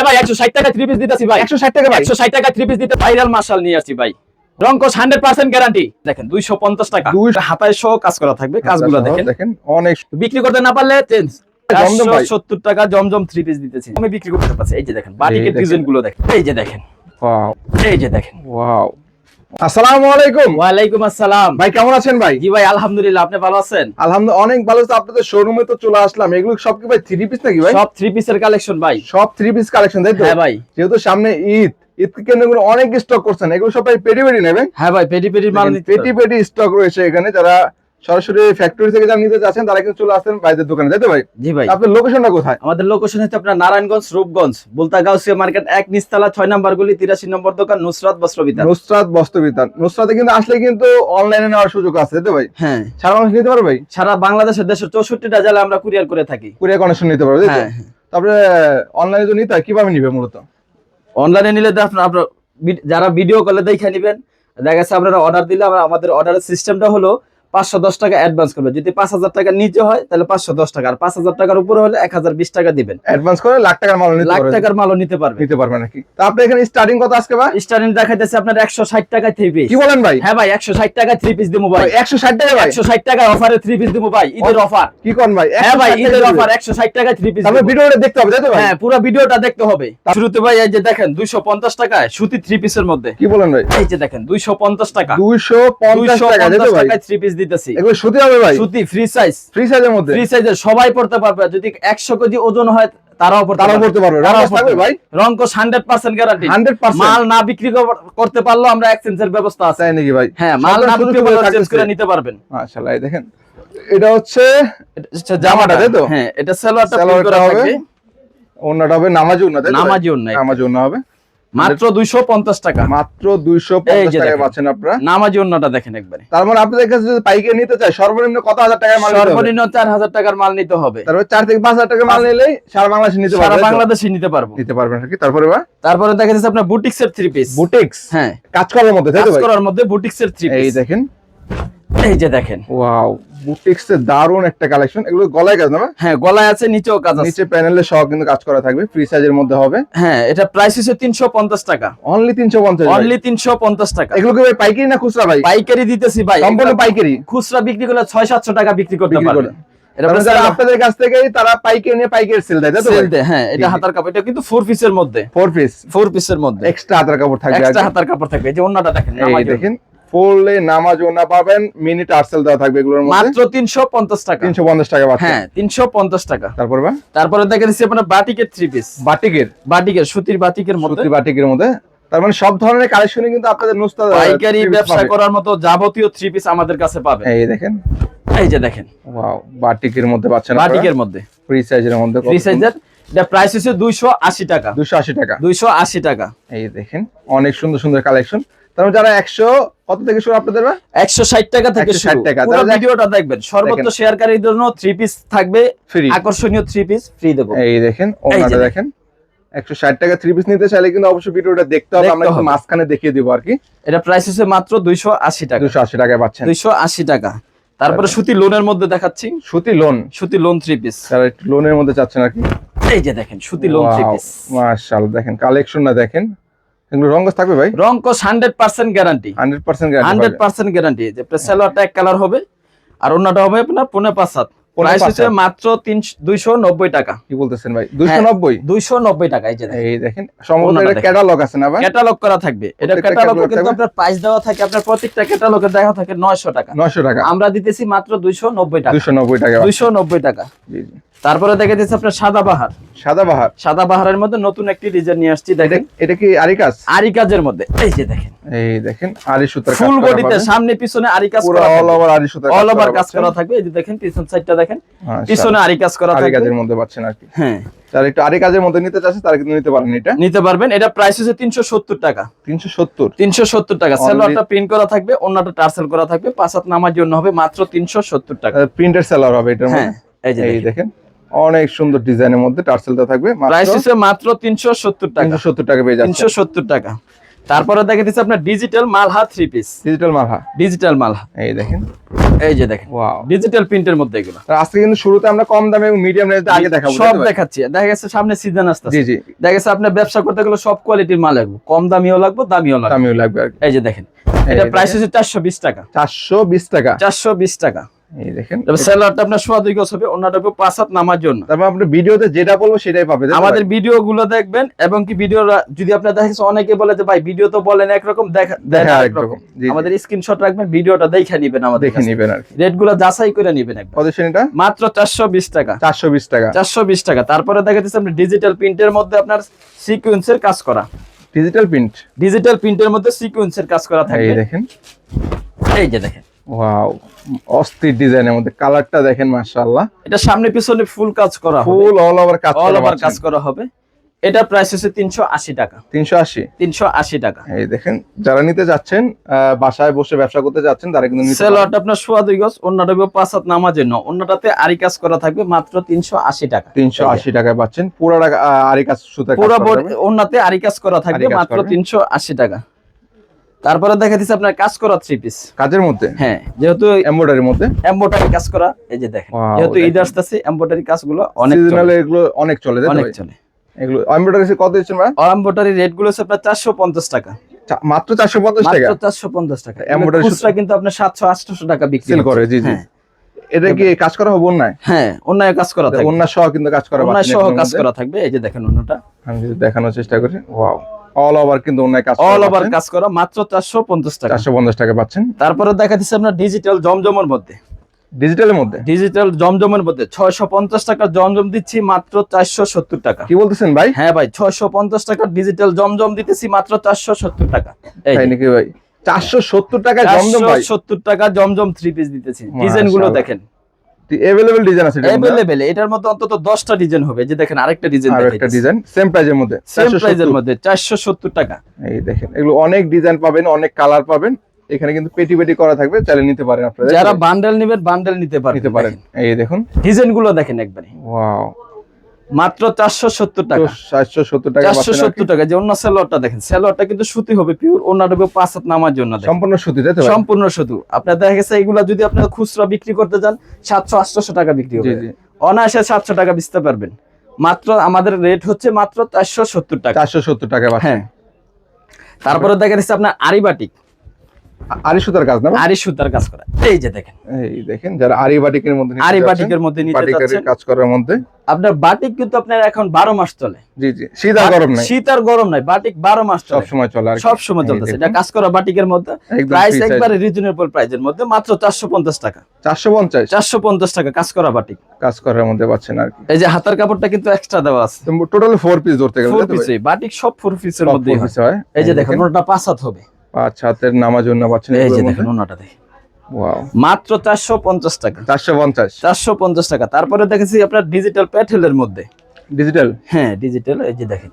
ভাই 160 টাকা 3 পিস দিতেছি ভাই। 160 টাকা ভাই। 160 টাকা 3 পিস দিতে ভাইরাল মাশাল নিয়ে আসছি ভাই। রংকশ 100% গ্যারান্টি। দেখেন 250 টাকা। 200 হাতায় সহ কাজ করা থাকবে। কাজগুলো দেখেন অনেক বিক্রি করতে না পারলে চেঞ্জ। জমজম ভাই 170 টাকা জমজম 3 পিস দিতেছি। আমি বিক্রি করতে পারছি। এই যে দেখেন বাটিকের ডিজাইন গুলো দেখেন। এই যে দেখেন। ওয়াও এই যে দেখেন। ওয়াও। আসসালামু আলাইকুম। ওয়ালাইকুম আসসালাম। ভাই কেমন আছেন ভাই? জি ভাই আলহামদুলিল্লাহ, আপনি ভালো আছেন? আলহামদুলিল্লাহ অনেক ভালো আছি। আপনাদের শোরুমে তো চলে আসলাম। এগুলো সব কি ভাই 3 পিস নাকি ভাই? সব 3 পিসের কালেকশন ভাই। সব 3 পিস কালেকশন তাই তো? হ্যাঁ ভাই। যেহেতু সামনে ঈদ কে কেন্দ্র করে অনেক স্টক করছেন। এগুলো সব ভাই পেডি নেবেন? হ্যাঁ ভাই, পেডি মাল নিতে। পেডি স্টক রয়েছে এখানে। যারা সরাসরি ফ্যাক্টরি থেকে যারা নিতে যাচ্ছেন তারা কিন্তু চলে আসেন ভাইদের দোকানে তাই তো ভাই? জি ভাই। আপনার লোকেশনটা কোথায়? আমাদের লোকেশন হচ্ছে আপনার নারায়ণগঞ্জ রূপগঞ্জ বুলতাগাউসিয়া মার্কেট 1 নিচতলা 6 নম্বর গলি 83 নম্বর দোকান নুসরাত বস্ত্রবিতান। নুসরাত বস্ত্রবিতান। নুসরাতে কিন্তু আসলে কিন্তু অনলাইনে নেওয়ার সুযোগ আছে তাই তো ভাই? হ্যাঁ, সারা বাংলাদেশ নিতে পারবে ভাই? সারা বাংলাদেশের 64টা জেলা আমরা কুরিয়ার করে থাকি। কুরিয়ার কানেকশন নিতে পারবে তাই তো? হ্যাঁ। তারপরে অনলাইনে তো নিতে হয় কিভাবে নিবে মূলত? অনলাইনে নিলে তো আপনার যারা ভিডিও কলে দেখে নেবেন, দেখা গেছে আপনারা অর্ডার দিলে আমাদের অর্ডারের সিস্টেমটা হলো 510 টাকা অ্যাডভান্স করবে। যদি 5000 টাকা নিচে হয় তাহলে 510 টাকা, আর 5000 টাকার উপরে হলে 1020 টাকা দিবেন। অ্যাডভান্স করে লাখ টাকার মাল নিতে লাখ পারবে। টাকার মালও নিতে পারবে। নিতে পারবে নাকি? তা আপনি এখানে স্টার্টিং কত আজকে ভাই? স্টার্টিং দেখাইতেছে আপনার 160 টাকায় 3 পিস। কি বলেন ভাই? হ্যাঁ ভাই, 160 টাকায় 3 পিস দিমু ভাই। 160 টাকা ভাই? 160 টাকায় অফারে 3 পিস দিমু ভাই, ঈদের অফার। কি কোন ভাই? হ্যাঁ ভাই, ঈদের অফার 160 টাকায় 3 পিস। তাহলে ভিডিওটা দেখতে হবে তাই তো ভাই? হ্যাঁ, পুরো ভিডিওটা দেখতে হবে। শুরুতে ভাই এই যে দেখেন 250 টাকায় সুতি 3 পিসের মধ্যে। কি বলেন ভাই? এই যে দেখেন 250 টাকা। 250 টাকা তাই তো ভাই? টাকায় 3 পিস দিতেছি। এগুলো সুতি হবে ভাই? সুতি ফ্রি সাইজ। ফ্রি সাইজের মধ্যে? ফ্রি সাইজের সবাই পড়তে পারবে। যদি 100 কেজি ওজন হয় তারাও পড়তে পারবে। রংকশ থাকবে ভাই? রংকশ 100% গ্যারান্টি। 100%? মাল না বিক্রি করতে পারলো আমরা এক্সচেঞ্জের ব্যবস্থা আছে। তাই নাকি ভাই? হ্যাঁ, মাল না বিক্রি করলে চেঞ্জ করে নিতে পারবেন। মাশাআল্লাহ। এই দেখেন এটা হচ্ছে জামাটা তাই তো? হ্যাঁ, এটা সালোয়ারটা প্রিন্ট সালোয়ারটা করা হবে, থাকবে। ওন্নাটা হবে নামাজি ওন্না তাই তো? নামাজি ওন্না। নামাজি ওন্না হবে মাত্র 250 টাকা। মাত্র 250 টাকায় পাচ্ছেন আপনারা। নামাজি ওন্নাটা দেখেন একবারে। তার মানে আপনাদের কাছে যদি পাইকারি নিতে চায় সর্বনিম্ন কত হাজার টাকার মাল নিতে হবে? সর্বনিম্ন 4000 টাকার মাল নিতে হবে। তারপরে 4 থেকে 5000 টাকার মাল নিলেই সারা বাংলাদেশে নিতে পারবেন। সারা বাংলাদেশে নিতে পারবো। নিতে পারবেন নাকি? তারপরে ভাই তারপরে দেখা যাচ্ছে আপনার বুটিক্সের 3 পিস। বুটিক্স? হ্যাঁ, কাজ করার মধ্যে তাই তো কাজ ভাই? করার মধ্যে বুটিক্সের 3 পিস। এই দেখেন, এই যে দেখেন। ওয়াও, বুটিক্সের দারুন একটা কালেকশন। এগুলো গলায় কাজ না? হ্যাঁ, গলায় আছে, নিচেও কাজ আছে। নিচে প্যানেলে সহ কিন্তু কাজ করা থাকবে, ফ্রি সাইজের মধ্যে হবে। হ্যাঁ, এটা প্রাইস হচ্ছে 350 টাকা। অনলি 350? অনলি 350 টাকা। এগুলো কি ভাই পাইকারি না খুচরা ভাই? পাইকারি দিতেছি ভাই। সম্পূর্ণ পাইকারি? খুচরা বিক্রি করলে 600-700 টাকা বিক্রি করতে পারবেন। এটা যারা আপনাদের কাছ থেকেই তারা পাইকারি নিয়ে পাইকারি সেল দেয় তাই তো? সেল দেয়। হ্যাঁ, এটা হাতার কাপড়। এটা কিন্তু 4 পিসের মধ্যে। 4 পিসের মধ্যে এক্সট্রা হাতার কাপড় থাকবে। এক্সট্রা হাতার কাপড় থাকবে। এই যে ওন্নাটা দেখেন। এই দেখেন ফুললে নামাজ ওন্না পাবেন, মিনি টার্সেল দেওয়া থাকবে এগুলোর মধ্যে। মাত্র 350 টাকা। 350 টাকা পাচ্ছেন? হ্যাঁ, 350 টাকা। তারপরে দেখে দিচ্ছি আপনার বাটিকের 3 পিস। বাটিকের সুতির বাটিকের মধ্যে। সুতির বাটিকের মধ্যে। তার মানে সব ধরনের কালেকশনই কিন্তু আপনাদের নুসরাত পাইকারি ব্যবসা করার মতো যাবতীয় 3 পিস আমাদের কাছে পাবেন। এই দেখেন, এই যে দেখেন। ওয়াও, বাটিকের মধ্যে পাচ্ছেন আপনারা। বাটিকের মধ্যে ফ্রি সাইজের মধ্যে। ফ্রি সাইজের। এটা প্রাইস হচ্ছে 280 টাকা। 280 টাকা। 280 টাকা। এই দেখেন অনেক সুন্দর সুন্দর কালেকশন। তারপর যারা 100 কত থেকে শুরু আপনাদের? 160 টাকা থেকে শুরু। 160 টাকা। পুরো ভিডিওটা দেখবেন। সর্বোচ্চ শেয়ারকারীর জন্য 3 পিস থাকবে ফ্রি। আকর্ষণীয় 3 পিস ফ্রি দেব। এই দেখেন, ওনাটা দেখেন। 160 টাকা 3 পিস নিতে চাইলে কিন্তু অবশ্যই ভিডিওটা দেখতে হবে। আমরা একটু মাঝখানে দেখিয়ে দিব আর কি। এটা প্রাইস হচ্ছে মাত্র 280 টাকা। 280 টাকায় পাচ্ছেন। 280 টাকা। তারপরে সুতি লোনের মধ্যে দেখাচ্ছি। সুতি লোন 3 পিস। যারা একটু লোনের মধ্যে চাচ্ছেন আর কি। এই যে দেখেন সুতি লোন 3 পিস। মাশাআল্লাহ, দেখেন কালেকশনটা দেখেন। এগুলো রংকশ থাকবে ভাই? রংকশ 100% গ্যারান্টি। 100% গ্যারান্টি। 100% গ্যারান্টি। যে সালোয়ারটা এক কালার হবে আর ওন্নাটা হবে আপনার 5.5 প্রাইস হচ্ছে মাত্র 290 টাকা। কি বলতেছেন ভাই? 290? 290 টাকা। এই দেখেন সম্পূর্ণ এটা ক্যাটালগ আছে না ভাই? ক্যাটালগ করা থাকবে। এটা ক্যাটালগ কিন্তু আপনার প্রাইস দেওয়া থাকে, আপনার প্রত্যেকটা ক্যাটালগে দেওয়া থাকে 900 টাকা। 900 টাকা। আমরা দিতেছি মাত্র 290 টাকা। 290 টাকা। 290 টাকা। জি জি। তারপরে দেখে দিচ্ছি আপনার সাদা বাহারের মধ্যে নতুন একটি ডিজাইন নিয়ে আসছি। দেখেন এটা কি আরি কাজ? আরি কাজের মধ্যে। এই যে দেখেন। এই দেখেন আরি সুতার কাজ ফুল বডিতে সামনে পিছনে আরি কাজ করা থাকবে। অল ওভার আরি সুতার অল ওভার কাজ করা থাকবে। এই যে দেখেন পিছন সাইডটা দেখেন। পিছনে আরি কাজ করা থাকবে। আরি কাজের মধ্যে পাচ্ছেন আর কি। হ্যাঁ, যারা একটু আরি কাজের মধ্যে নিতে চাচ্ছেন তারা কিন্তু নিতে পারেন। এটা নিতে পারবেন। এটা প্রাইস হচ্ছে 370 টাকা। 370 টাকা। সালোয়ারটা প্রিন্ট করা থাকবে, ওন্নাটা টার্সেল করা থাকবে। 5 হাত নামার জন্য হবে মাত্র 370 টাকা। প্রিন্টেড সালোয়ার হবে এটার মধ্যে। হ্যাঁ, এই দেখেন অনেক সুন্দর ডিজাইনের মধ্যে টার্সেলটা থাকবে। প্রাইস হচ্ছে মাত্র 370 টাকা। 370 টাকা পেয়ে যাচ্ছেন। 370 টাকা। তারপরে দেখে দিচ্ছে আপনার ডিজিটাল মালহা 3 পিস, ডিজিটাল মালহা, ডিজিটাল মালহা, এই দেখেন, এই যে দেখেন ওয়াও, ডিজিটাল প্রিন্টের মধ্যে এগুলো। আজকে কিন্তু শুরুতে আমরা কম দামে এবং মিডিয়াম রেঞ্জে আগে দেখাবো, সব দেখাচ্ছি। দেখা গেছে সামনে সিজন আসতেছে, জি জি, দেখা গেছে আপনার ব্যবসা করতে গেলে সব কোয়ালিটির মাল লাগবে, কম দামিও লাগবে দামিও লাগবে, দামিও লাগবে আর কি। এই যে দেখেন, এটা প্রাইস হচ্ছে 420 টাকা, 420 টাকা, 420 টাকা। এই দেখেন, তবে সেলারটা আপনার সোয়া 2 গজ হবে, ওনাটা হবে 5 হাত নামার জন্য। তারপর আপনি ভিডিওতে যেটা বলবো সেটাই পাবে, আমাদের ভিডিও গুলো দেখবেন, এবং কি ভিডিও যদি আপনার দেখেন অনেকে বলে যে ভাই ভিডিও তো বলেন একরকম, দেখা আরেক রকম, আমাদের স্ক্রিনশট রাখবেন, ভিডিওটা দেখে নেবেন, আমাদের দেখে নেবেন আর কি, রেট গুলো যাচাই করে নেবেন একবার। কত এটা? মাত্র 420 টাকা, 420 টাকা, 420 টাকা। তারপরে দেখা যাচ্ছে আপনি ডিজিটাল প্রিন্টের মধ্যে আপনার সিকোয়েন্সের কাজ করা, ডিজিটাল প্রিন্ট, ডিজিটাল প্রিন্টের মধ্যে সিকোয়েন্সের কাজ করা থাকবে, এই দেখেন, এই যে দেখেন, ওয়াও, অস্থির ডিজাইনের মধ্যে, কালারটা দেখেন মাশাআল্লাহ। এটা সামনে পিছনে ফুল কাজ করা হবে, ফুল অল ওভার কাজ করা, অল ওভার কাজ করা হবে। এটা প্রাইস হচ্ছে 380 টাকা, 380 টাকা। এই দেখেন, যারা নিতে যাচ্ছেন, বাসায় বসে ব্যবসা করতে যাচ্ছেন, তারা কিন্তু নিতে পারেন। সেলোয়ারটা আপনার সোয়া 2 গজ, ওন্নাটা হবে 5 হাত নামাজের জন্য, ওন্নাটাতে আরি কাজ করা থাকবে মাত্র 380 টাকা, 380 টাকায় পাচ্ছেন, পুরো আরি কাজ সুতা, পুরো ওন্নাতে আরি কাজ করা থাকবে মাত্র 380 টাকা। তারপরে দেখা দিচ্ছে আপনার কাজ করা 3 পিস কাজের মধ্যে, হ্যাঁ, যেহেতু এমব্রয়ডারির মধ্যে, এমব্রয়ডারি কাজ করা, এই যে দেখেন, যেহেতু ঈদ আসতেছে এমব্রয়ডারি কাজগুলো অনেক সিজনাল, এগুলো অনেক চলে, অনেক চলে। এগুলো এমব্রয়ডারি কত দিচ্ছেন ভাই? এমব্রয়ডারি রেট গুলো হচ্ছে আপনার 450 টাকা, মাত্র 450 টাকা, মাত্র 450 টাকা। এমব্রয়ডারি খুচরা কিন্তু আপনার 700-800 টাকা বিক্রি সেল করে, জি জি। এটা কি কাজ করা হবে অন্যায়? হ্যাঁ, অন্যায় কাজ করা থাকবে, অন্যায় সহ কিন্তু কাজ করা, অন্যায় সহ কাজ করা থাকবে। এই যে দেখেন অন্যটা, আমি যদি দেখানোর চেষ্টা করি, ওয়াও, অল ওভার কিন্তু অন্যায় কাজ, অল ওভার কাজ করা, মাত্র 450 টাকা, 450 টাকা পাচ্ছেন। তারপরে দেখা দিচ্ছে আপনার ডিজিটাল জমজমের মধ্যে, ডিজিটালের মধ্যে, ডিজিটাল জমজমের মধ্যে 650 টাকা জমজম দিচ্ছি মাত্র 470 টাকা। কি বলতেছেন ভাই? হ্যাঁ ভাই, 650 টাকা ডিজিটাল জমজম দিতেছি মাত্র 470 টাকা। এই তাই নাকি ভাই? 470 টাকা জমজম ভাই, 470 টাকা জমজম 3 পিস দিতেছি। ডিজাইন গুলো দেখেন, अवेलेबल ডিজাইন আছে, अवेलेबल। এটার মধ্যে অন্তত 10টা ডিজাইন হবে। যে দেখেন আরেকটা ডিজাইন দেখাই, আরেকটা ডিজাইন সেম প্রাইজের মধ্যে, সেম প্রাইজের মধ্যে 470 টাকা। এই দেখেন, এগুলো অনেক ডিজাইন পাবেন, অনেক কালার পাবেন, এখানে কিন্তু পেটি পেটি করা থাকবে, চাইলে নিতে পারেন আপনারা, যারা বান্ডেল নেবেন বান্ডেল নিতে পারেন। এই দেখুন ডিজাইন গুলো দেখেন একবারে, ওয়াও, মাত্র 470 টাকা, 470 টাকা, 470 টাকা। যে অন্য সেলোয়ারটা দেখেন, সেলোয়ারটা কিন্তু সুতি হবে, পিওর, ওনাটা হবে 5 হাত নামার জন্য, সম্পূর্ণ সুতি, তাই তো ভাই? সম্পূর্ণ সুতি। আপনার দেখা গেছে এগুলা যদি আপনারা খুচরা বিক্রি করতে যান 700-800 টাকা বিক্রি হবে, অনায়াসে 700 টাকা বেচতে পারবেন। মাত্র আমাদের রেট হচ্ছে মাত্র 470 টাকা, 470 টাকা। হ্যাঁ। তারপরে দেখা যাচ্ছে আপনার আরি বাটিক, আরি সুতার কাজ না, আরি সুতার কাজ করা, এই যে দেখেন, এই দেখেন, যারা আরি বাটিকের মধ্যে নিতে আরি বাটিকের মধ্যে নিতে যাচ্ছেন, কাজ করার মধ্যে, আপনার বাটিক কিন্তু আপনার এখন 12 মাস চলে, জি জি, শীত আর গরম নাই, শীত আর গরম নাই, বাটিক 12 মাস চলে, সব সময় চলে, সব সময় চলতেছে। এটা কাজ করা বাটিকের মধ্যে প্রাইস একবারে রিজনেবল প্রাইসের মধ্যে, মাত্র 450 টাকা, 450 টাকা কাজ করা বাটিক, কাজ করার মধ্যে পাচ্ছেন আর কি। এই যে হাতার কাপড়টা কিন্তু এক্সট্রা দেওয়া আছে, টোটাল 4 পিস ধরতে গেলে, 4 পিস বাটিক সব 4 পিসের মধ্যে হয়। এই যে দেখেন, ওটা 5 হাত হবে, 5 হাতের নামার জন্য পাচ্ছেন, এই যে দেখেন ওনাটা দেখেন, ওয়াও, মাত্র 450 টাকা, 450 টাকা। তারপরে দেখেছি আপনার ডিজিটাল প্যাটেলের মধ্যে, ডিজিটাল, হ্যাঁ ডিজিটাল, এই যে দেখেন,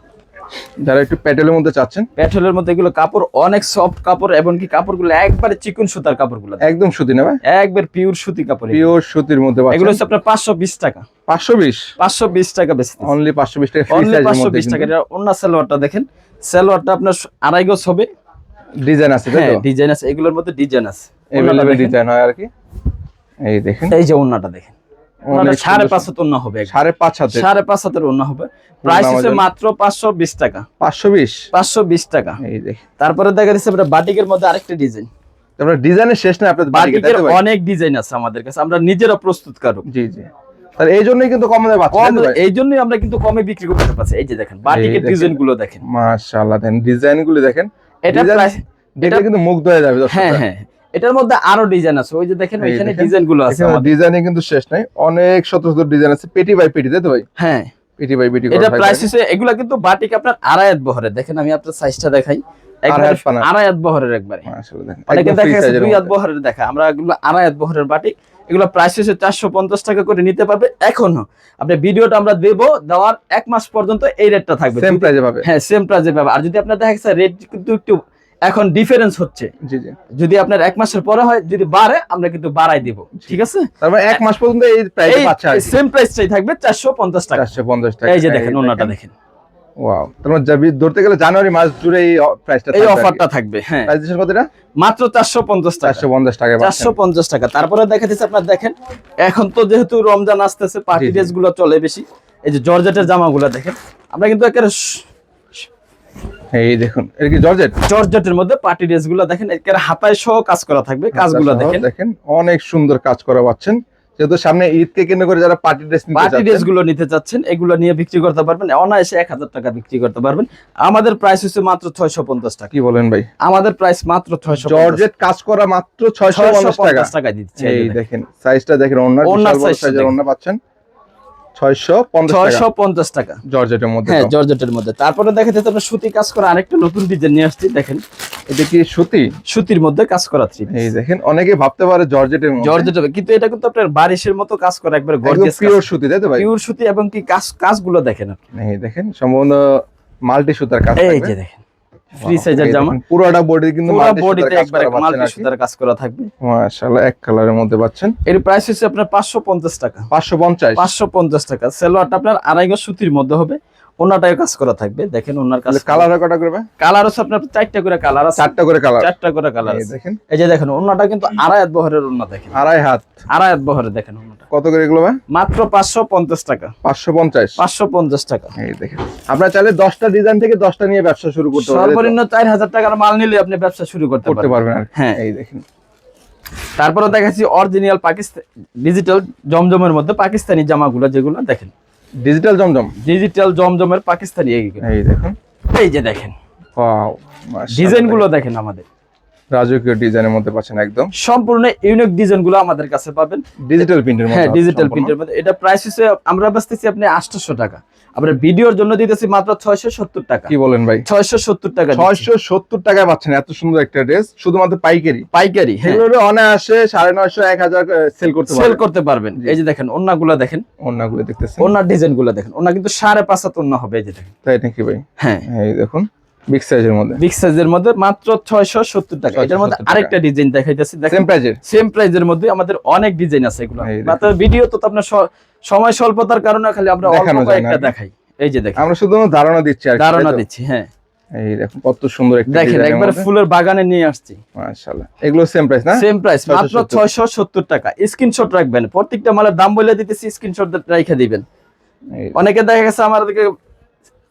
যারা একটু প্যাটেলের মধ্যে চাচ্ছেন, প্যাটেলের মধ্যে এগুলো কাপড় অনেক সফট কাপড়, এবং কি কাপড়গুলো একবারে চিকন সুতার কাপড়গুলো, একদম সুতি না ভাই, একবার পিওর সুতি কাপড়, পিওর সুতির মধ্যে পাচ্ছেন। এগুলো হচ্ছে আপনার 520 টাকা, 520 টাকা বেশি, অনলি 520 টাকা, ফ্রি অনলি সাইজের মধ্যে 520 টাকা। এটা অন্য সালোয়ারটা দেখেন, সালোয়ারটা আপনার 2.5 গজ হবে, ডিজাইন আছে, তাই হ্যাঁ তো? ডিজাইন আছে, এগুলোর মধ্যে ডিজাইন আছে, अवेलेबल ডিজাইন হয় আর কি। এই দেখেন, এই যে ওন্নাটা দেখেন, ওন্নাটা 5.5 হাত ওন্না হবে, 5.5 হাতে, 5.5 হাতের ওন্না হবে, প্রাইস হচ্ছে মাত্র 520 টাকা, 520 টাকা। এই দেখেন, তারপরে দেখা যাচ্ছে আপনার বাটিকের মধ্যে আরেকটা ডিজাইন, তারপরে ডিজাইনের শেষ না, আপনাদের বাটিকের অনেক ডিজাইন আছে আমাদের কাছে, আমরা নিজেরা প্রস্তুতকারক, জি জি, তাহলে এই জন্যই কিন্তু কম দামে পাচ্ছেন, এই জন্যই আমরা কিন্তু কমে বিক্রি করতে পারছি। এই যে দেখেন বাটিকের ডিজাইন গুলো দেখেন, মাশাআল্লাহ, দেখেন ডিজাইন গুলো দেখেন, এটা প্রাইস দেখলে কিন্তু মুগ্ধ হয়ে যাবে দর্শক। হ্যাঁ হ্যাঁ, এটার মধ্যে আরো ডিজাইন আছে, ওই যে দেখেন ওইখানে ডিজাইন গুলো আছে, ডিজাইনে কিন্তু শেষ নাই, অনেক শত শত ডিজাইন আছে, পেটি বাই পেটি, তাই তো ভাই? হ্যাঁ, পেটি বাই পেটি। এটা প্রাইস হচ্ছে, এগুলা কিন্তু বাটিক আপনার 2.5 হাত বহরের, দেখেন আমি আপনার সাইজটা দেখাই, 2.5 হাত বহরের একবারে, মাশাআল্লাহ, দেখেন অনেকে দেখা যাচ্ছে 2 হাত বহরের দেখা, আমরা এগুলো 2.5 হাত বহরের বাটিক, এগুলো প্রাইস হচ্ছে 450 টাকা করে নিতে পারবে। এখনো আপনি ভিডিওটা আমরা দেওয়ার 1 মাস পর্যন্ত এই রেটটা থাকবে, সেম প্রাইসে পাবে, হ্যাঁ সেম প্রাইসে পাবে। আর যদি আপনার দেখা যাচ্ছে রেট কিন্তু একটু এখন ডিফারেন্স হচ্ছে, জি জি, যদি আপনার 1 মাসের পরে হয়, যদি বাড়ে আমরা কিন্তু বাড়াই দিব, ঠিক আছে? তারপর 1 মাস পর্যন্ত এই প্রাইসে পাচ্ছেন, সেম প্রাইসটাই থাকবে 450 টাকা, 450 টাকা। এই যে দেখেন ওন্নাটা দেখেন, ওয়াও, তারপর ধরতে গেলে জানুয়ারি মাস জুড়ে এই প্রাইসটা এই অফারটা থাকবে। হ্যাঁ, প্রাইস দিচ্ছেন কতটা? মাত্র 450 টাকা। 450 টাকা পাচ্ছেন। 450 টাকা। তারপরে দেখাচ্ছি আপনার দেখেন, এখন তো যেহেতু রমজান আসতেছে, পার্টি জি, জি। ড্রেস গুলো চলে বেশি। এই যে জর্জেটের জামাগুলো দেখেন, আমরা কিন্তু একেবারে এই দেখুন, এটা কি জর্জেট? জর্জেটের মধ্যে পার্টি ড্রেস গুলো দেখেন, একেবারে হাতায় সহ কাজ করা থাকবে। কাজগুলো দেখেন, দেখেন অনেক সুন্দর কাজ করা পাচ্ছেন। যেহেতু সামনে ঈদকে কেন্দ্র করে যারা পার্টি ড্রেস নিতে পার্টি ড্রেস চাচ্ছেন, গুলো নিতে চাচ্ছেন, এগুলো নিয়ে বিক্রি করতে পারবেন অনায়াসে 1000 টাকা বিক্রি করতে পারবেন। আমাদের প্রাইস হচ্ছে মাত্র 650 টাকা। কি বলেন ভাই? আমাদের প্রাইস মাত্র 650 জর্জেট কাজ করা মাত্র 650 টাকা। টাকা দিচ্ছি। এই দেখেন সাইজটা দেখেন, ওন্নার ওন্নার বিশাল বড় সাইজটা সাইজের দেখেন। ওন্না পাচ্ছেন 650 টাকা 650 টাকা। জর্জেটের মধ্যে। হ্যাঁ, তো জর্জেটের মধ্যে। তারপরে দেখা যাচ্ছে আমরা সুতি কাজ করা আরেকটা নতুন ডিজাইন নিয়ে আসছি। দেখেন, এটা কি সুতি? সুতির মধ্যে কাজ করা থ্রি পিস। এই দেখেন, অনেকে ভাবতে পারে জর্জেটের মধ্যে, জর্জেট হবে, কিন্তু এটা কিন্তু আপনার বারিশের মতো কাজ করা, একবার একদম গর্জিয়াস পিওর সুতি, তাই তো ভাই? পিওর সুতি। এবং কি কাজগুলো দেখেন আপনি, এই দেখেন সম্পূর্ণ মাল্টি সুতার কাজ এই থাকবে। যে দেখেন ফ্রি সাইজের এই জামা, দেখেন, পুরোটা বডি কিন্তু পুরো মাল্টি বডিতে সুতার কাজ একবার করা পাচ্ছেন মাল্টি আর কি। সুতার কাজ করা থাকবে। মাশাআল্লাহ, এক কালারের মধ্যে পাচ্ছেন। এর প্রাইস হচ্ছে আপনার 550 টাকা। 550 550 টাকা। সেলোয়ারটা আপনার আড়াই গজ সুতির মধ্যে হবে, ওনাটায় কাজ করা থাকবে। দেখেন ওনার কাজ, কালার কটা করবে? কালার হচ্ছে আপনার 4টা করে কালার আছে। 4টা করে কালার, 4টা করে কালার এই আছে। দেখেন, এই যে দেখেন ওনাটা কিন্তু আড়াই হাত বহরের ওনা, দেখেন আড়াই হাত, আড়াই হাত বহরের। দেখেন ওনাটা কত করে এগুলো ভাই? মাত্র 550 টাকা। 550। 550 টাকা। এই দেখেন, আপনারা চাইলে 10টা ডিজাইন থেকে 10টা নিয়ে ব্যবসা শুরু করতে পারবেন। সর্বনিম্ন 4000 টাকার মাল নিলে আপনি ব্যবসা শুরু করতে পারবেন আর কি। হ্যাঁ, এই দেখেন, তারপরে দেখাচ্ছি অরিজিনাল পাকিস্তান ডিজিটাল জমজমের মধ্যে পাকিস্তানি জামাগুলো, যেগুলো দেখেন ডিজিটাল জমজম। ডিজিটাল জমজমের পাকিস্তানি এইগুলো। এই দেখুন, এই যে দেখেন ওয়াও, মাশাআল্লাহ, ডিজাইন গুলো দেখেন, আমাদের রাজকীয় ডিজাইনের মধ্যে পাচ্ছেন একদম। সম্পূর্ণ ইউনিক ডিজাইন গুলো আমাদের কাছে পাবেন ডিজিটাল প্রিন্টের মধ্যে। হ্যাঁ, ডিজিটাল প্রিন্টের মধ্যে। এটা প্রাইস হচ্ছে আমরা বেচতেছি আপনি 800 টাকা, আমরা ভিডিওর জন্য দিতেছি মাত্র 670 টাকা। কি বলেন ভাই? 670 টাকা দিচ্ছি। 670 টাকায় পাচ্ছেন এত সুন্দর একটা ড্রেস, শুধুমাত্র পাইকারি। পাইকারি, হ্যাঁ, এগুলো অনায়াসে 950 1000 সেল করতে সেল পারবেন। করতে পারবেন। এই যে দেখেন ওন্নাগুলো দেখেন, ওন্নাগুলো দেখতেছেন, ওন্নার ডিজাইন গুলো দেখেন, ওন্না কিন্তু 5.5 ওন্না হবে। এই যে দেখেন, তাই নাকি ভাই? হ্যাঁ, এই দেখুন, বিগ সাইজের মধ্যে, বিগ সাইজের মধ্যে মাত্র 670 টাকা। এটার মধ্যে 670 আরেকটা ডিজাইন দেখাইতেছি, সেম দেখেন প্রাইজের। সেম প্রাইজের মধ্যে আমাদের অনেক ডিজাইন আছে। এগুলো এই দেখেন। মাত্র ভিডিও তো আপনার সময় স্বল্পতার কারণে খালি আমরা অল্প দেখানো যায় না কয়েকটা আর কি। দেখাই। এই যে দেখেন, আমরা শুধু ধারণা দিচ্ছি আর কি, ধারণা তাই তো? দিচ্ছি। হ্যাঁ, এই দেখুন কত সুন্দর একটা দেখেন ডিজাইনের একবার মধ্যে। ফুলের বাগানে নিয়ে আসছি। মাশাআল্লাহ, এগুলো সেম প্রাইস না? সেম প্রাইস মাত্র 670 670 টাকা। স্ক্রিনশট রাখবেন, প্রত্যেকটা মালের দাম বলে দিতেছি, স্ক্রিনশট রেখে দিবেন। এই অনেকে দেখা গেছে আমাদেরকে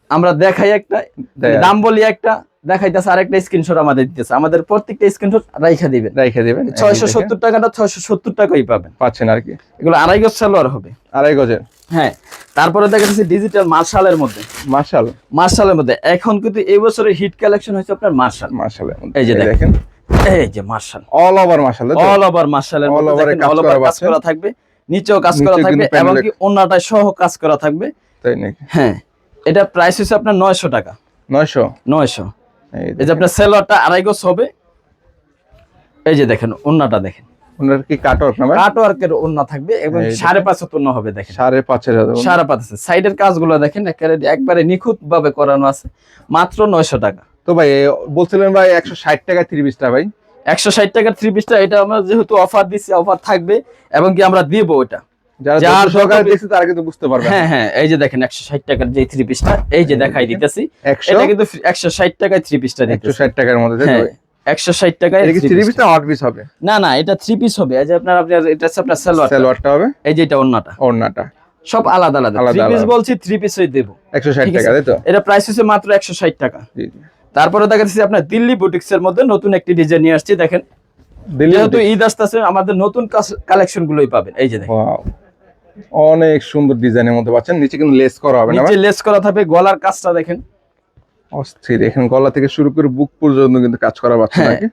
আমরা দেখাই একটা, দেয়। দাম বলি একটা, দেখাইতেছে আরেকটা, স্ক্রিনশট আমাদের দিতেছে। আমাদের প্রত্যেকটা স্ক্রিনশট রাইখা দিবেন। রেখে দিবেন। 670 টাকাটা 670 টাকাই পাবেন। পাচ্ছেন আর কি, এগুলো আড়াই গজ সালোয়ার হবে। আড়াই গজের। হ্যাঁ, তারপরে দেখা যাচ্ছে ডিজিটাল মার্শালের মধ্যে, মাশাআল্লাহ, মার্শালের মধ্যে এখন কিন্তু এই বছরের হিট কালেকশন হচ্ছে আপনার মার্শাল। মাশাআল্লাহ। এই যে এই দেখেন, দেখেন, এই যে মার্শাল, অল ওভার মাশাআল্লাহ, অল ওভার মার্শালের All মধ্যে over এ দেখেন, কাজ অল করা ওভার কাজ পাচ্ছেন। করা থাকবে, নিচেও কাজ করা নিচে থাকবে, কিন্তু এবং প্যানেলে- কি ওন্নাটায় সহ কাজ করা থাকবে। তাই নাকি? হ্যাঁ, এটা প্রাইস হচ্ছে আপনার 900 টাকা। 900। 900। এই এই যে আপনার সেলোয়ারটা আড়াই গজ হবে। এই যে দেখেন ওন্নাটা দেখেন, ওনার কি কাটওয়ার্ক না ভাই? কাটওয়ার্কের ওন্না থাকবে এবং এই দেখেন। 5.5 ওন্না হবে। দেখেন 5,500। 5.5 সাইডের কাজগুলো দেখেন, একবারে নিখুঁত ভাবে করানো আছে, মাত্র 900 টাকা। তো ভাই বলছিলেন ভাই 160 টাকা 3 পিসটা ভাই। 160 টাকার থ্রি পিসটা, এটা আমরা যেহেতু অফার দিচ্ছি, অফার থাকবে এবং কি আমরা দিব ওটা। যারা যার যত সহকারে যত- দেখছে তারা কিন্তু বুঝতে পারবে। হ্যাঁ হ্যাঁ, এই যে দেখেন 160 টাকার যে থ্রি পিসটা, এই যে দেখাই দিতেছি, 100 এটা কিন্তু 160 টাকায় থ্রি পিসটা দিতেছি। 160 টাকার মধ্যে, তাই তো হ্যাঁ, ভাই? 160 টাকায় এটা কি three 3 piece পিস না 8 পিস হবে? না না, এটা থ্রি পিস হবে। এই যে আপনার এটা হচ্ছে আপনার সালোয়ার, সালোয়ারটা হবে, এই যে এটা ওন্নাটা, ওড়নাটা সব আলাদা আলাদা। আলাদা থ্রি পিস আলাদা। বলছি, থ্রি পিসই দেব। 160 ঠিক টাকা, আছে? তাই তো? এটা প্রাইস হচ্ছে মাত্র 160 টাকা। জি জি। তারপরে দেখা যাচ্ছে আপনার দিল্লি বুটিক্স এর মধ্যে নতুন একটি ডিজাইন নিয়ে আসছি। দেখেন, দিল্লি যেহেতু ঈদ আসতেছে, আমাদের নতুন কালেকশন গুলোই পাবেন। এই যে দেখেন, ওয়াও, অনেক সুন্দর ডিজাইনের মধ্যে পাচ্ছেন। নিচে কিন্তু লেস করা হবে না নিচে লেস করা থাকবে, গলার কাজটা দেখেন, অস্থির। এখানে গলা থেকে শুরু করে বুক পর্যন্ত কিন্তু কাজ করা পাচ্ছেন হ্যাঁ। নাকি?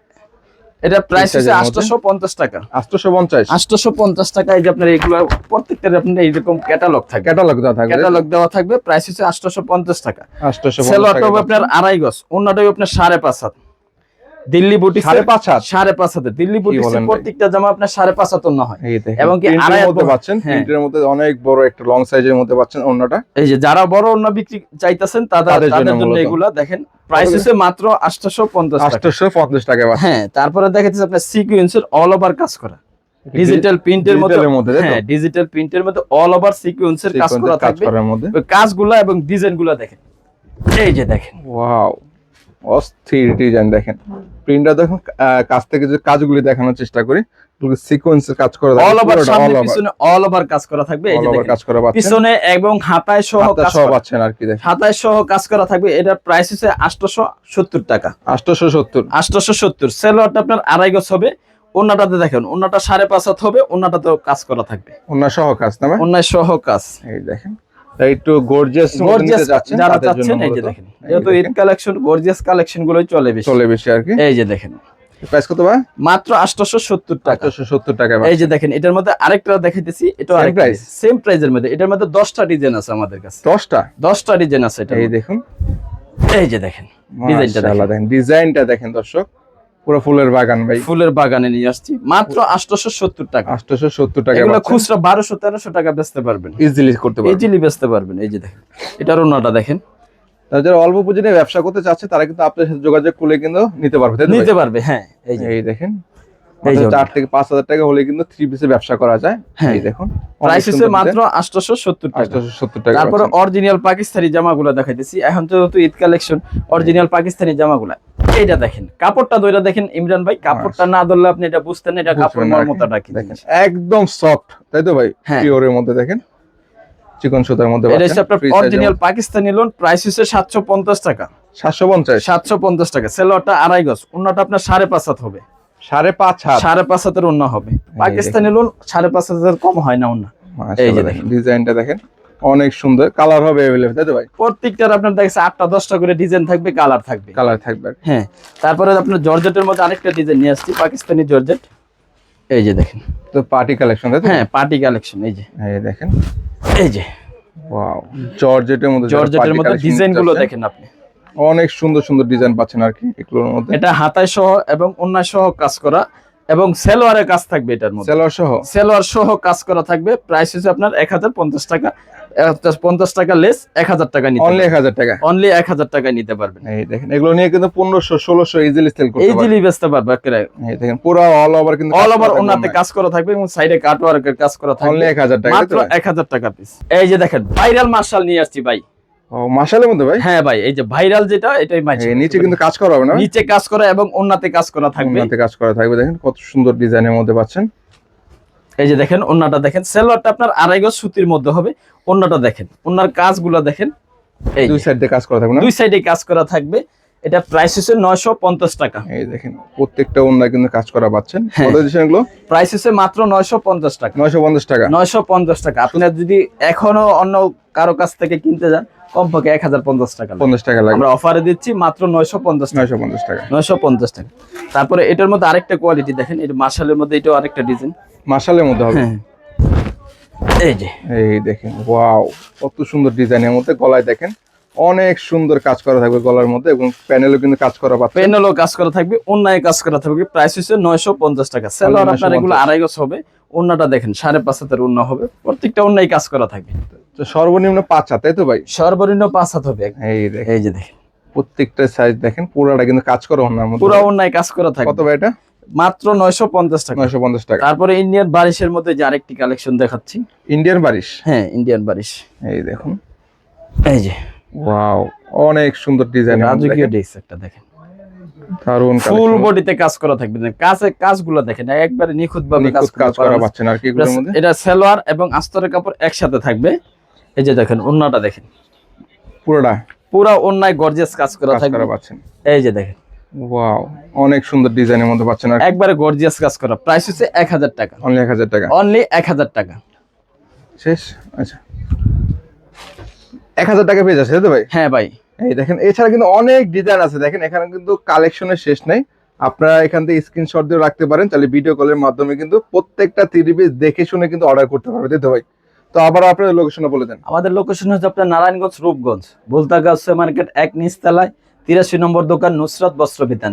এটা প্রাইস হচ্ছে সাইজের মধ্যে? 850 টাকা। 850। 850 টাকা। এই যে আপনার এগুলো প্রত্যেকটার আপনার এইরকম ক্যাটালগ থাকবে, ক্যাটালগ দেওয়া থাকবে, ক্যাটালগ দেওয়া থাকবে। প্রাইস হচ্ছে 850 টাকা। 850 সেলোয়ারটা হবে টাকা আপনার আড়াই গজ, অন্যটাই আপনার 5.5 হাত। দিল্লি বুটিক্স 5.5 হাত? 5.5 হাতে দিল্লি বুটিক্স বলেন ভাই? প্রত্যেকটা জামা আপনার 5.5 হাত ওন্না হয়। এই দেখেন, এবং কি প্রিন্টের আড়াই হাত মধ্যে পাচ্ছেন, হ্যাঁ। প্রিন্টের মধ্যে অনেক বড় একটা লং সাইজের মধ্যে পাচ্ছেন ওন্নাটা। এই যে যারা বড় ওন্না বিক্রি চাইতেছেন তাদের তাদের জন্য জন্য মূলত। এগুলা দেখেন, প্রাইস হচ্ছে মাত্র 850 টাকা। 850 টাকা পাচ্ছেন। হ্যাঁ, তারপরে দেখা যাচ্ছে আপনার সিকোয়েন্সের অল ওভার কাজ করা, ডিজিটাল প্রিন্টের মধ্যে, ডিজিটালের মধ্যে, তাই তো? হ্যাঁ ডিজিটাল প্রিন্টের মধ্যে অল ওভার সিকোয়েন্সের কাজ করা সিকোয়েন্সের কাজ থাকবে। করার মধ্যে ওই কাজগুলা এবং ডিজাইনগুলা দেখেন, এই যে দেখেন, ওয়াও, অস্থির ডিজাইন দেখেন। প্রিন্টটা দেখুন, কাছ থেকে যে কাজগুলি দেখানোর চেষ্টা করি, সিকোয়েন্সে কাজ করা অল ওভার সামনে পিছনে অল ওভার কাজ করা থাকবে। এই যে দেখেন কাজ করা পাচ্ছেন পিছনে এবং হাতায় সহ কাজ করা পাচ্ছেন আর কি দেখেন। হাতায় সহ কাজ করা থাকবে। এটার প্রাইস হচ্ছে 870 টাকা। 870। 870। সেলোয়ারটা আপনার আড়াই গজ হবে। ওন্নাটাতে দেখেন, ওন্নাটা 5.5 হাত হবে, ওন্নাটাতেও কাজ করা থাকবে, ওন্না সহ কাজ না ভাই? ওন্না সহ কাজ। এই দেখেন, তাই একটু গর্জিয়াস গর্জিয়াস যাচ্ছেন যারা তাদের জন্য চাচ্ছেন, এই যে মূলত। দেখেন, যেহেতু ঈদ কালেকশন গর্জিয়াস কালেকশন গুলোই চলে বেশি আর কি। এই যে দেখেন প্রাইস কত ভাই? মাত্র 870 টাকা। 870 টাকা। এই যে দেখেন, এটার মধ্যে আরেকটা দেখাইতেছি, এটা আরেক প্রাইস, সেম প্রাইজের মধ্যে। এটার মধ্যে 10টা ডিজাইন আছে আমাদের কাছে। 10টা ডিজাইন আছে এটা। এই দেখুন, এই যে দেখেন ডিজাইনটা দেখেন, ডিজাইনটা দেখেন দর্শক, পুরো ফুলের বাগান ভাই। ফুলের বাগানে নিয়ে আসছি মাত্র 870 টাকা। 870 টাকা। এগুলো খুচরা 1200-1300 টাকা বেচতে পারবেন, ইজিলি করতে পারবেন, ইজিলি বেচতে পারবেন। এই যে দেখেন, এটার ওন্নাটা দেখেন। যারা অল্প পুঁজি নিয়ে ব্যবসা করতে চাচ্ছে তারা কিন্তু আপনার সাথে যোগাযোগ করলে কিন্তু নিতে পারবে, তাই তো ভাই? নিতে পারবে, হ্যাঁ। এই যে এই দেখেন, 4 থেকে 5,000 টাকা হলে কিন্তু 3 পিসে ব্যবসা করা যায়। এই দেখুন, প্রাইস হচ্ছে মাত্র 870 টাকা। 870 টাকা। তারপরে অরিজিনাল পাকিস্তানি জামাগুলো দেখাইতেছি। এখন তো ঈদ কালেকশন, অরিজিনাল পাকিস্তানি জামাগুলো। এইটা দেখেন, কাপড়টা ধরে দেখেন ইমরান ভাই, কাপড়টা না ধরলে আপনি এটা বুঝতেন না এটা কাপড় মর্মতাটা কি। দেখেন একদম সফট, তাই তো ভাই? পিওরের মধ্যে দেখেন, চিকন সুতার মধ্যে। এটা হচ্ছে আপনার অরিজিনাল পাকিস্তানি লোন। প্রাইস হচ্ছে 750 টাকা। 750 টাকা। সেলোয়ারটা আড়াই গজ, ওন্নাটা আপনার 5.5 হাত হবে। 5.5 হাতের ওন্না হবে। পাকিস্তানি লোন 5.5 হাতের কম হয় না ওন্না। এই যে দেখেন ডিজাইনটা দেখেন, অনেক সুন্দর। কালার হবে अवेलेबल, তাই তো ভাই? প্রত্যেকটার আপনার দেখেন 8টা-10টা করে ডিজাইন থাকবে, কালার থাকবে। হ্যাঁ। তারপরে আপনার জর্জেটের মধ্যে আরেকটা ডিজাইন নিয়ে আসছি, পাকিস্তানি জর্জেট। এই যে দেখেন, তো পার্টি কালেকশন, তাই তো? হ্যাঁ, পার্টি কালেকশন। এই যে দেখেন, এই যে ওয়াও, জর্জেটের মধ্যে ডিজাইনগুলো দেখেন আপনি, অনেক সুন্দর সুন্দর ডিজাইন পাচ্ছেন আর কি এগুলোর মধ্যে। এটা হাতায় সহ এবং ওন্নায় সহ কাজ করা, এবং সেলোয়ারের কাজ থাকবে এটার মধ্যে। সেলোয়ার সহ কাজ করা থাকবে। প্রাইস হচ্ছে আপনার 1050 টাকা। 50 টাকা লেস, 1000 টাকা নিতে, অনলি 1000 টাকা। অনলি 1000 টাকা নিতে পারবেন। এই দেখেন, এগুলো নিয়ে কিন্তু 1500-1600 ইজিলি সেল করতে পারবেন, ইজিলি বেচতে পারবে। এই দেখেন, পুরো অল ওভার কিন্তু অল ওভার ওন্নাতে কাজ করা থাকবে এবং সাইডে কাট ওয়ার্কের কাজ করা থাকবে। অনলি 1000 টাকা, মাত্র 1000 টাকা পিস। এই যে দেখেন, ভাইরাল মার্শাল নিয়ে আসছি ভাই। ও, মার্শালের মধ্যে ভাই? হ্যাঁ ভাই, এই যে ভাইরাল যেটা, এটাই মার্শাল। নিচে কিন্তু কাজ করা হবে না? নিচে কাজ করা এবং ওন্নাতে কাজ করা থাকবে। ওন্নাতে কাজ করা থাকবে, দেখেন কত সুন্দর ডিজাইনের মধ্যে পাচ্ছেন। এই যে দেখেন, ওন্নাটা দেখেন। সেলোয়ারটা আপনার আড়াই গজ সুতির মধ্যে হবে। ওন্নাটা দেখেন, ওন্নার কাজগুলো দেখেন। এই দুই সাইডে কাজ করা থাকবে না? দুই সাইডে কাজ করা থাকবে। এটা প্রাইস হচ্ছে 950 টাকা। এই দেখেন, প্রত্যেকটা ওন্না কিন্তু কাজ করা পাচ্ছেন। কত দিচ্ছেন এগুলো? প্রাইস হচ্ছে মাত্র 950 টাকা। 950 টাকা। 950 টাকা। আপনি যদি এখনো অন্য কারো কাছ থেকে কিনতে যান, কমপক্ষে 1050 টাকা, 50 টাকা লাগবে। আমরা অফারে দিচ্ছি মাত্র 950 টাকা। 950 টাকা। 950 টাকা। তারপরে এটার মধ্যে আরেকটা কোয়ালিটি দেখেন, এটা মার্শালের মধ্যে, এটাও আরেকটা ডিজাইন। মার্শালের মধ্যে হবে। এই যে, এই দেখেন, ওয়াও, কত সুন্দর ডিজাইনের মধ্যে। গলায় দেখেন অনেক সুন্দর কাজ করা থাকবে গলার মধ্যে, এবং প্যানেলও কিন্তু কাজ করা পাচ্ছেন। প্যানেলও কাজ করা থাকবে, ওন্নায় কাজ করা থাকবে। প্রাইস হচ্ছে 950 টাকা। সেলোয়ার আপনার এগুলো আড়াই গজ হবে। ওন্নাটা দেখেন 5.5 হাতের ওন্না হবে। প্রত্যেকটা ওন্নায় কাজ করা থাকবে। তো সর্বনিম্ন 5 হাত, তাই তো ভাই? সর্বনিম্ন 5 হাত হবে। এই দেখেন, এই যে দেখেন, প্রত্যেকটা সাইজ দেখেন, পুরোটা কিন্তু কাজ করা ওন্নার মধ্যে। পুরো ওন্নায় কাজ করা থাকবে। কত ভাই এটা? মাত্র 950 টাকা। 950 টাকা। তারপরে ইন্ডিয়ান বারিশের মধ্যে যে আরেকটি কালেকশন দেখাচ্ছি। ইন্ডিয়ান বারিশ? হ্যাঁ, ইন্ডিয়ান বারিশ। এই দেখুন, এই যে ওয়াও, অনেক সুন্দর ডিজাইন। রাজকীয় ড্রেস একটা দেখেন, দারুন। ফুল বডিতে কাজ করা থাকবে। কাজগুলো দেখেন একবারে নিখুঁত ভাবে কাজ করা পাচ্ছেন আর কি এগুলোর মধ্যে। এটা সালোয়ার এবং আস্তরের কাপড় একসাথে থাকবে। এই যে দেখেন, ওন্নাটা দেখেন, পুরা ওন্নায় গর্জিয়াস কাজ করা থাকবে। এই যে দেখেন, ওয়াও, অনেক সুন্দর ডিজাইনের মধ্যে পাচ্ছেন আর একবারে গর্জিয়াস কাজ করা। প্রাইস হচ্ছে 1000 টাকা। অনলি 1000 টাকা। অনলি 1000 টাকা। শেষ? আচ্ছা, 1000 টাকা পেয়ে যাচ্ছে, তাই তো ভাই? হ্যাঁ ভাই। এই দেখেন, এছাড়া কিন্তু অনেক ডিজাইন আছে। দেখেন, এখানে কিন্তু কালেকশনের শেষ নাই। আপনারা এখান থেকে স্ক্রিনশট দিয়ে রাখতে পারেন, তাহলে ভিডিও কলের মাধ্যমে কিন্তু প্রত্যেকটা 3 পিস দেখে শুনে কিন্তু অর্ডার করতে পারবে, তাই তো ভাই? তো আবার আপনাদের লোকেশনটা বলে দেন। আমাদের লোকেশন হচ্ছে আপনার নারায়ণগঞ্জ, রূপগঞ্জ, বুলতা গাছ মার্কেট 1 নিচতলায় 83 নম্বর দোকান, নুসরাত বস্ত্র বিতান।